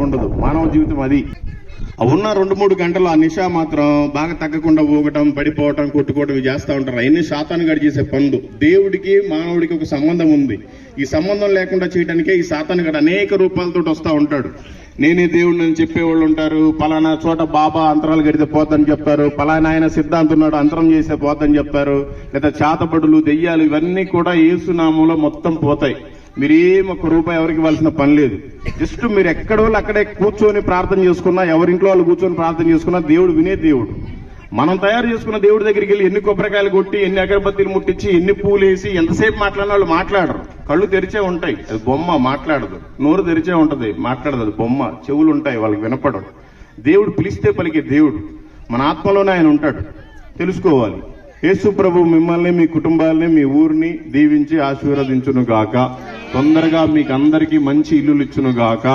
ఉండదు. మానవ జీవితం అది. ఉన్న 2-3 గంటలు ఆ నిశా మాత్రం బాగా తగ్గకుండా ఊగటం, పడిపోవటం, కొట్టుకోవటం ఇవి చేస్తూ ఉంటారు. అవన్నీ సాతాను గడి చేసే పనులు. దేవుడికి మానవుడికి ఒక సంబంధం ఉంది. ఈ సంబంధం లేకుండా చేయడానికే ఈ సాతాను గడి అనేక రూపాలతో వస్తూ ఉంటాడు. నేనే దేవుడిని అని చెప్పేవాళ్ళు ఉంటారు. పలానా చోట బాబా అంతరాలు గడితే పోతని చెప్తారు. పలానా ఆయన సిద్ధాంతున్నాడు అంతరం చేసే పోతని చెప్తారు. లేదా చేతబడులు, దెయ్యాలు ఇవన్నీ కూడా యేసునామంలో మొత్తం పోతాయి. మీరేం ₹1 ఎవరికి ఇవ్వాల్సిన పని లేదు. జస్ట్ మీరు ఎక్కడో అక్కడే కూర్చొని ప్రార్థన చేసుకున్నా, ఎవరింట్లో వాళ్ళు కూర్చొని ప్రార్థన చేసుకున్నా దేవుడు వినే దేవుడు. మనం తయారు చేసుకున్న దేవుడి దగ్గరికి వెళ్ళి ఎన్ని కొబ్బరికాయలు కొట్టి, ఎన్ని అగరబత్తీలు ముట్టించి, ఎన్ని పూలు వేసి ఎంతసేపు మాట్లాడిన వాళ్ళు మాట్లాడరు. కళ్ళు తెరిచే ఉంటాయి, అది బొమ్మ మాట్లాడదు. నోరు తెరిచే ఉంటది, మాట్లాడదు, అది బొమ్మ. చెవులు ఉంటాయి, వాళ్ళకి వినపడదు. దేవుడు పిలిస్తే పలికే దేవుడు మన ఆత్మలోనే ఆయన ఉంటాడు. తెలుసుకోవాలి. యేసు ప్రభు మిమ్మల్ని, మీ కుటుంబాలని, మీ ఊరిని దీవించి ఆశీర్వదించును గాక. తొందరగా మీకు అందరికీ మంచి ఇల్లులు ఇచ్చును గాక.